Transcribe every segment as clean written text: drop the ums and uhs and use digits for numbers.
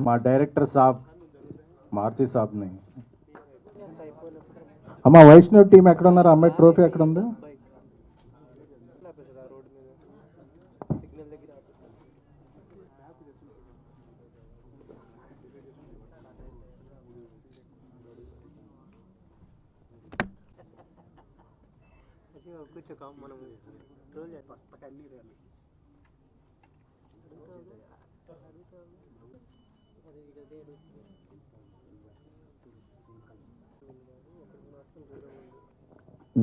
మా డైరెక్టర్ సాబ్ మారుతి సాబ్ని. అమ్మ వైష్ణవ్ టీం ఎక్కడ ఉన్నారు? అమ్మాయి ట్రోఫీ ఎక్కడ ఉంది?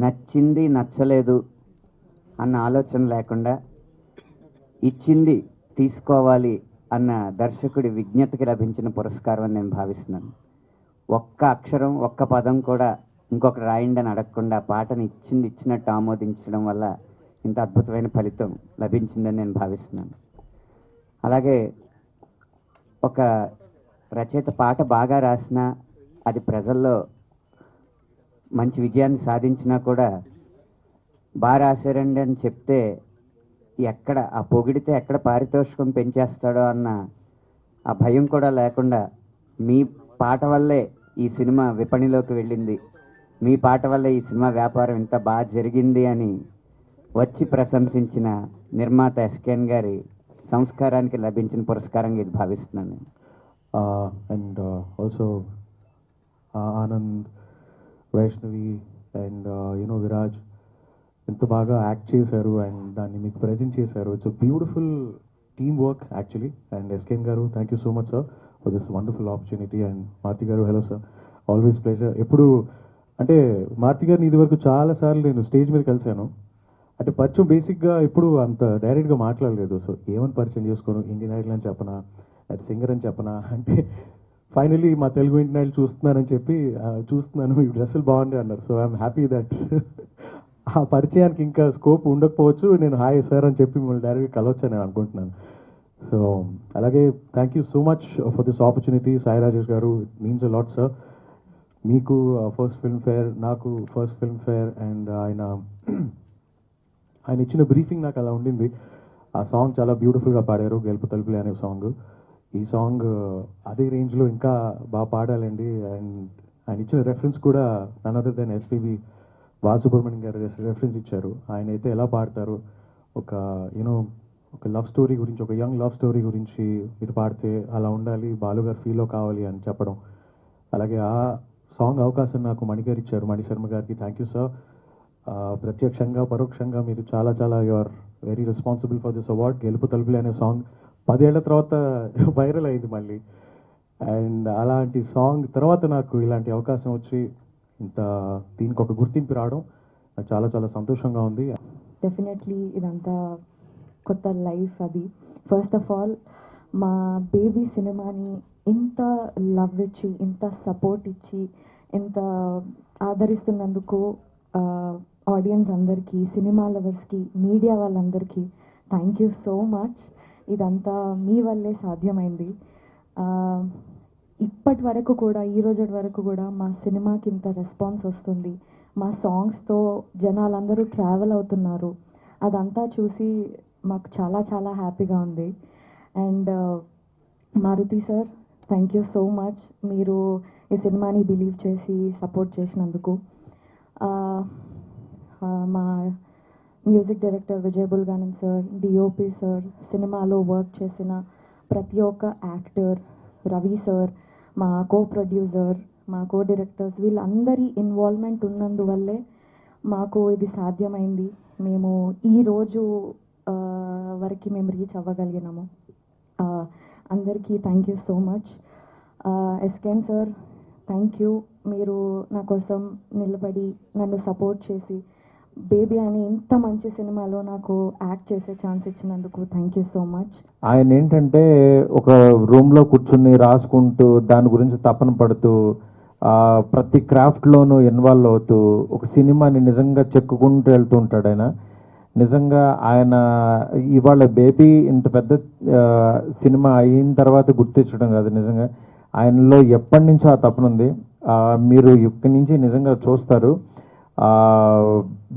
నచ్చింది నచ్చలేదు అన్న ఆలోచన లేకుండా ఇచ్చింది తీసుకోవాలి అన్న దర్శకుడి విజ్ఞతకి లభించిన పురస్కారం అని నేను భావిస్తున్నాను. ఒక్క అక్షరం ఒక్క పదం కూడా ఇంకొకటి రాయండి అని అడగకుండా పాటను ఇచ్చింది ఇచ్చినట్టు ఆమోదించడం వల్ల ఇంత అద్భుతమైన ఫలితం లభించిందని నేను భావిస్తున్నాను. అలాగే ఒక రచయిత పాట బాగా రాసినా అది ప్రజల్లో మంచి విజయాన్ని సాధించినా కూడా బాగా రాశారండి అని చెప్తే ఎక్కడ ఆ పొగిడితే ఎక్కడ పారితోషికం పెంచేస్తాడో అన్న ఆ భయం కూడా లేకుండా మీ పాట వల్లే ఈ సినిమా విపణిలోకి వెళ్ళింది, మీ పాట వల్లే ఈ సినిమా వ్యాపారం ఇంత బాగా జరిగింది అని వచ్చి ప్రశంసించిన నిర్మాత ఎస్కేఎన్ గారి సంస్కారానికి లభించిన పురస్కారంగా ఇది భావిస్తున్నాను. And also Anand, Vaishnavi and you know Viraj ఎంత బాగా యాక్ట్ చేశారు అండ్ దాన్ని మీకు ప్రజెంట్ చేశారు. It's a beautiful team work actually. And SKN garu thank you so much sir for this wonderful opportunity. And Maruthi garu hello sir, always pleasure. ఎప్పుడు అంటే మారుతి గారిని ఇది వరకు చాలాసార్లు నేను స్టేజ్ మీద కలిశాను. అంటే పరిచయం బేసిక్గా ఎప్పుడు అంత డైరెక్ట్గా మాట్లాడలేదు. సో ఏమని పరిచయం చేసుకోను, ఇండియన్ ఐడల్ అని చెప్పనా, అది సింగర్ అని చెప్పనా అంటే ఫైనలీ మా తెలుగు ఇండియన్ ఐడల్ చూస్తున్నానని చెప్పి చూస్తున్నాను, ఈ డ్రెస్సులు బాగుండే అన్నారు. సో ఐఎమ్ హ్యాపీ దట్ ఆ పరిచయానికి ఇంకా స్కోప్ ఉండకపోవచ్చు, నేను హాయ్ సార్ అని చెప్పి మిమ్మల్ని డైరెక్ట్గా కలవచ్చు నేను అనుకుంటున్నాను. సో అలాగే thank you so much for this opportunity Sai Rajesh garu. It means a lot sir. మీకు ఫస్ట్ ఫిల్మ్ఫేర్, నాకు ఫస్ట్ ఫిల్మ్ఫేర్. అండ్ ఆయన ఇచ్చిన బ్రీఫింగ్ నాకు అలా ఉండింది. ఆ సాంగ్ చాలా బ్యూటిఫుల్గా పాడారు, గెలుపు తలుపులే అనే సాంగ్. ఈ సాంగ్ అదే రేంజ్లో ఇంకా బాగా పాడాలండి. అండ్ ఆయన ఇచ్చిన రెఫరెన్స్ కూడా none other than SPB Balasubrahmanyam గారు రెఫరెన్స్ ఇచ్చారు. ఆయన అయితే ఎలా పాడతారు, ఒక యూనో ఒక లవ్ స్టోరీ గురించి, ఒక యంగ్ లవ్ స్టోరీ గురించి మీరు పాడితే అలా ఉండాలి, బాలుగారు ఫీల్లో కావాలి అని చెప్పడం. అలాగే ఆ సాంగ్ అవకాశం నాకు మణిగారు ఇచ్చారు, మణిశర్మ గారికి థ్యాంక్ యూ సార్. ప్రత్యక్షంగా పరోక్షంగా మీరు చాలా చాలా you are very responsible for this award. గెలుపు తలుపులే అనే సాంగ్ 10 ఏళ్ల తర్వాత వైరల్ అయింది మళ్ళీ. అండ్ అలాంటి సాంగ్ తర్వాత నాకు ఇలాంటి అవకాశం వచ్చి ఇంత దీనికి ఒక గుర్తింపు రావడం నాకు చాలా చాలా సంతోషంగా ఉంది. డెఫినెట్లీ ఇదంతా కొత్త లైఫ్. అది ఫస్ట్ ఆఫ్ ఆల్ మా బేబీ సినిమాని ఇంత లవ్ ఇచ్చి, ఇంత సపోర్ట్ ఇచ్చి, ఇంత ఆదరిస్తున్నందుకు ఆడియన్స్ అందరికీ, సినిమా లవర్స్కి, మీడియా వాళ్ళందరికీ థ్యాంక్ యూ సో మచ్. ఇదంతా మీ వల్లే సాధ్యమైంది. ఇప్పటి వరకు కూడా, ఈ రోజు వరకు కూడా మా సినిమాకి ఇంత రెస్పాన్స్ వస్తుంది, మా సాంగ్స్తో జనాలందరూ ట్రావెల్ అవుతున్నారు, అదంతా చూసి మాకు చాలా చాలా హ్యాపీగా ఉంది. And Maruthi sir thank you so much, మీరు ఈ సినిమాని బిలీవ్ చేసి సపోర్ట్ చేసినందుకు. మా music director Vijay Bulganin sir, DOP sir, సినిమాలో వర్క్ చేసిన ప్రతి ఒక్క యాక్టర్, రవి సార్, మా కో ప్రొడ్యూసర్, మా కో డైరెక్టర్స్, వీళ్ళందరి ఇన్వాల్వ్మెంట్ ఉన్నందువల్లే మాకు ఇది సాధ్యమైంది. మేము ఈరోజు వరకు మేము రీచ్ అవ్వగలిగినాము. అందరికీ thank you so much. SKN sir thank you, మీరు నా కోసం నిలబడి నన్ను సపోర్ట్ చేసి బేబీ అని ఇంత మంచి సినిమాలో నాకు యాక్ట్ చేసే ఛాన్స్ ఇచ్చినందుకు థ్యాంక్ యూ సో మచ్. ఆయన ఏంటంటే ఒక రూమ్లో కూర్చుని రాసుకుంటూ దాని గురించి తపన పడుతూ ప్రతి క్రాఫ్ట్లోనూ ఇన్వాల్వ్ అవుతూ ఒక సినిమాని నిజంగా చెక్కుకుంటూ వెళ్తూ ఉంటాడు ఆయన. నిజంగా ఆయన ఇవాళ బేబీ ఇంత పెద్ద సినిమా అయిన తర్వాత గుర్తించడం కాదు, నిజంగా ఆయనలో ఎప్పటి నుంచో ఆ తపన ఉంది. మీరు ఇక్కడి నుంచి నిజంగా చూస్తారు.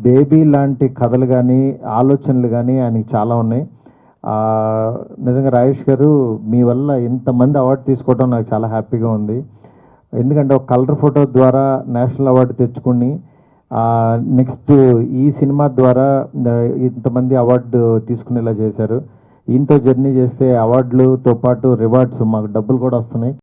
బేబీ లాంటి కథలు కానీ ఆలోచనలు కానీ ఆయనకి చాలా ఉన్నాయి. నిజంగా రాజేష్ గారు మీ వల్ల ఇంతమంది అవార్డు తీసుకోవడం నాకు చాలా హ్యాపీగా ఉంది. ఎందుకంటే ఒక కలర్ ఫోటో ద్వారా నేషనల్ అవార్డు తెచ్చుకుని నెక్స్ట్ ఈ సినిమా ద్వారా ఇంతమంది అవార్డు తీసుకునేలా చేశారు. ఈయనతో జర్నీ చేస్తే అవార్డులతో పాటు రివార్డ్స్ మాకు డబ్బులు కూడా వస్తున్నాయి.